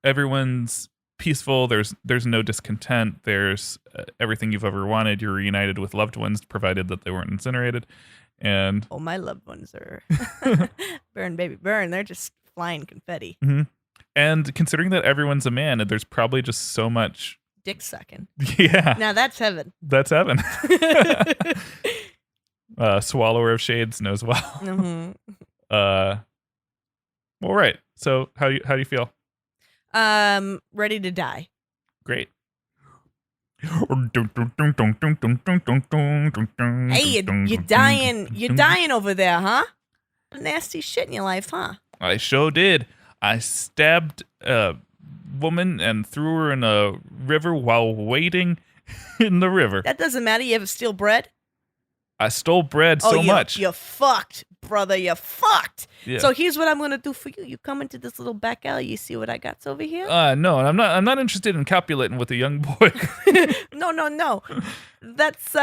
everyone's peaceful. There's no discontent. There's everything you've ever wanted. You're reunited with loved ones, provided that they weren't incinerated. And my loved ones are burn, baby, burn. They're just flying confetti. Mm-hmm. And considering that everyone's a man, there's probably just so much dick sucking. Yeah. Now that's heaven. That's heaven. Swallower of shades knows well. Mm-hmm. Well, right. So how do you feel? Ready to die. Great. Hey, you're dying. You're dying over there, huh? Nasty shit in your life, huh? I sure did. I stabbed a woman and threw her in a river while wading in the river. That doesn't matter. You ever steal bread? I stole bread so much. You're fucked, brother. You're fucked. Yeah. So here's what I'm gonna do for you. You come into this little back alley. You see what I got over here? No, I'm not interested in copulating with a young boy. No. That's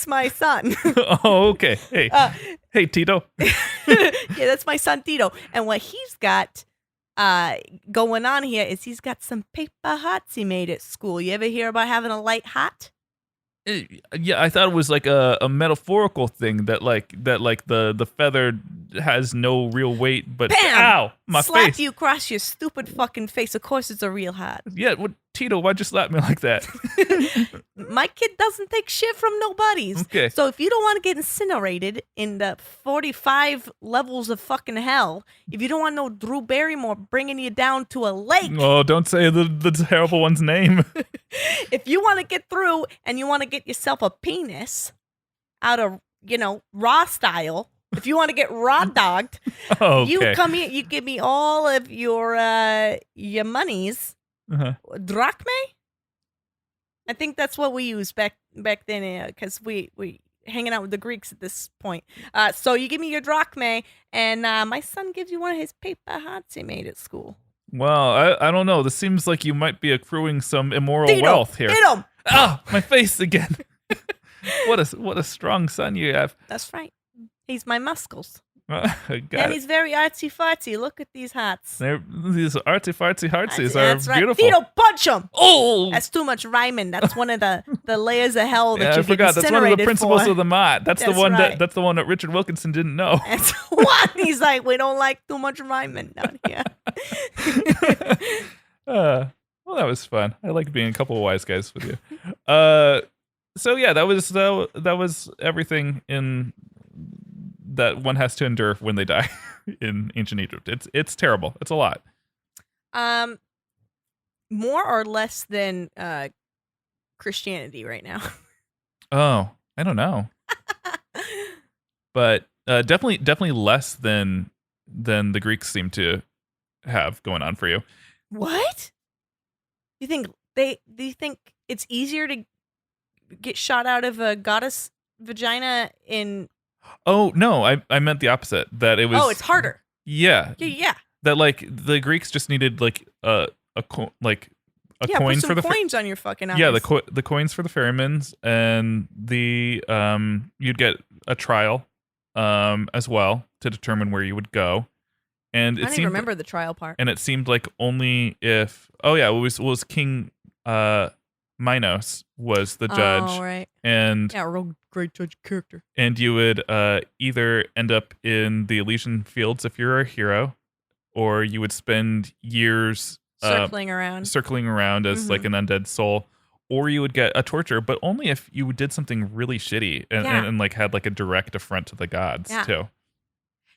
my son. Oh, okay. Hey, hey, Tito. Yeah, that's my son Tito. And what he's got going on here is he's got some paper hearts he made at school. You ever hear about having a light heart? Yeah, I thought it was like a metaphorical thing that the feather has no real weight, but Bam! Ow, my Slap face. you across your stupid fucking face. Of course it's a real heart. Yeah, Tito, why'd you slap me like that? My kid doesn't take shit from nobody's. Okay. So if you don't want to get incinerated in the 45 levels of fucking hell, if you don't want no Drew Barrymore bringing you down to a lake, Oh, don't say the terrible one's name. if you want to get through and you want to get yourself a penis out of, raw style, if you want to get raw dogged, Oh, okay. you come here, you give me all of your monies. Uh-huh. Drachme? I think that's what we used back then, because we hanging out with the Greeks at this point. So you give me your drachme, and my son gives you one of his paper hearts he made at school. Well, I don't know. This seems like you might be accruing some immoral Tito, wealth here. hit him! Ah, my face again. What a strong son you have. That's right. He's my muscles. Got And it. he's very artsy-fartsy. Look at these hearts. These artsy fartsy heartsies That's are right. beautiful. Tito, punch him! Oh, That's too much rhyming. That's one of the layers of hell that yeah, you I forgot. get That's one of the incinerated principles for. of the Mott. That's the That's one right. that's the one that Richard Wilkinson didn't know. That's what he's like. We don't like too much rhyming down here. Well, that was fun. I like being a couple of wise guys with you. So yeah, that was everything in that one has to endure when they die in ancient Egypt. It's terrible. It's a lot. More or less than Christianity right now. Oh, I don't know, but definitely less than the Greeks seem to have going on for you. What? Do you think it's easier to get shot out of a goddess vagina in? Oh no, I meant the opposite. That it was. Oh, it's harder. Yeah. Yeah. That like the Greeks just needed like a coin Put for some the coins on your fucking eyes. yeah the coins for the ferrymens, and the you'd get a trial as well to determine where you would go, and I don't even remember the trial part. and it seemed like only if it was King Minos was the judge. Oh, right. And Yeah, real great judge character. and you would either end up in the Elysian Fields if you're a hero, or you would spend years Circling around. as like an undead soul, or you would get a torture, but only if you did something really shitty and like had like a direct affront to the gods too.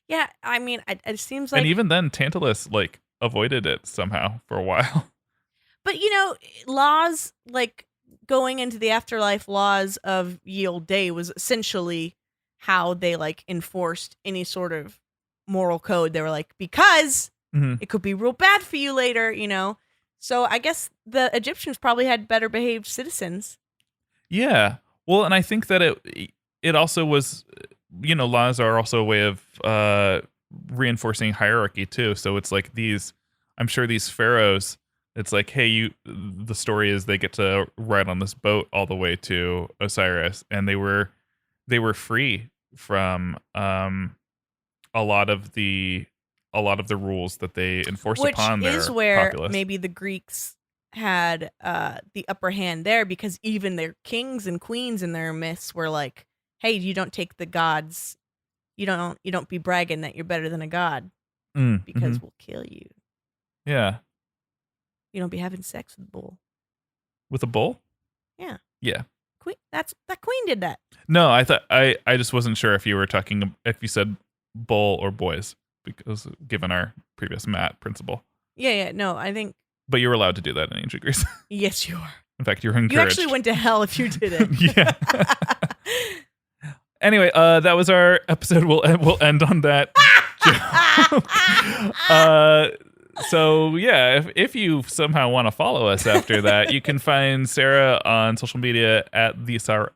Yeah, I mean, it seems like. And even then, Tantalus like avoided it somehow for a while. But laws like going into the afterlife, laws of ye olde day was essentially how they like enforced any sort of moral code. They were like, because it could be real bad for you later, So I guess the Egyptians probably had better behaved citizens. Yeah. Well, and I think that it also was, laws are also a way of reinforcing hierarchy too. So it's like I'm sure these pharaohs, it's like, hey, the story is they get to ride on this boat all the way to Osiris, and they were free from a lot of the rules that they enforce upon their populace. Which is where maybe the Greeks had the upper hand there, because even their kings and queens in their myths were like, hey, you don't take the gods, you don't be bragging that you're better than a god, because we'll kill you. Yeah. You don't be having sex with a bull. With a bull? Yeah. Yeah. That queen did that. No, I thought I just wasn't sure if you said bull or boys, because given our previous Matt principle. Yeah, no, I think. But you were allowed to do that in ancient Greece. Yes, you are. In fact, you're encouraged. You actually went to hell if you didn't. Yeah. Anyway, that was our episode. We'll end on that joke. So yeah, if you somehow want to follow us after that, you can find Sarah on social media at the Sarah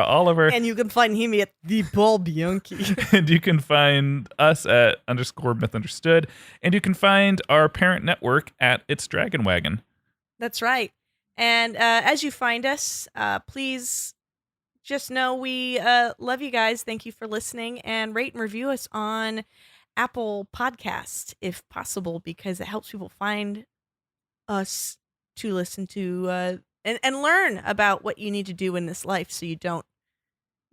Oliver, And you can find him at the Paul Bianchi. and you can find us at _mythunderstood, and you can find our parent network at It's Dragon Wagon. That's right. And as you find us, please just know we love you guys. Thank you for listening, and rate and review us on Apple Podcast if possible, because it helps people find us to listen to and learn about what you need to do in this life so you don't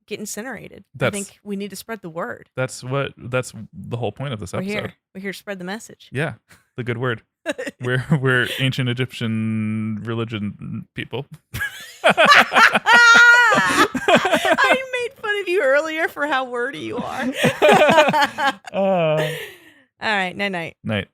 get incinerated. I think we need to spread the word. That's the whole point of this episode. We're here to spread the message. Yeah, the good word. We're ancient Egyptian religion people. I made fun of you earlier for how wordy you are. All right, night. Night.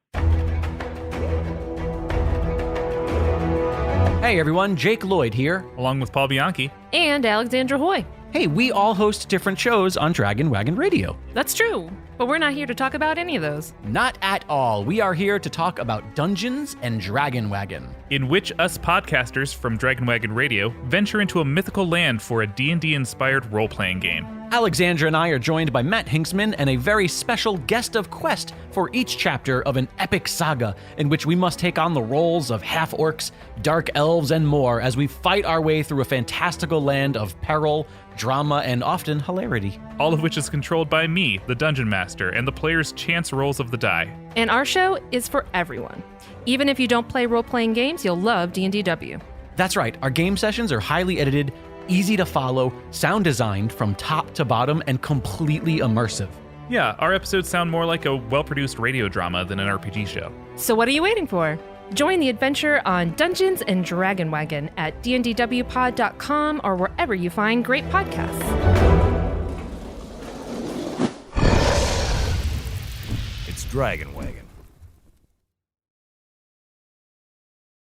Hey everyone, Jake Lloyd here. Along with Paul Bianchi. And Alexandra Hoy. Hey, we all host different shows on Dragon Wagon Radio. That's true, but we're not here to talk about any of those. Not at all. We are here to talk about Dungeons and Dragon Wagon, in which us podcasters from Dragon Wagon Radio venture into a mythical land for a D&D inspired role-playing game. Alexandra and I are joined by Matt Hinksman and a very special guest of quest for each chapter of an epic saga in which we must take on the roles of half-orcs, dark elves, and more as we fight our way through a fantastical land of peril, drama, and often hilarity. All of which is controlled by me, the Dungeon Master, and the players' chance rolls of the die. And our show is for everyone. Even if you don't play role-playing games, you'll love D&DW. That's right, our game sessions are highly edited, easy to follow, sound designed from top to bottom, and completely immersive. Yeah, our episodes sound more like a well-produced radio drama than an RPG show. So what are you waiting for? Join the adventure on Dungeons and Dragon Wagon at dndwpod.com or wherever you find great podcasts. It's Dragon Wagon.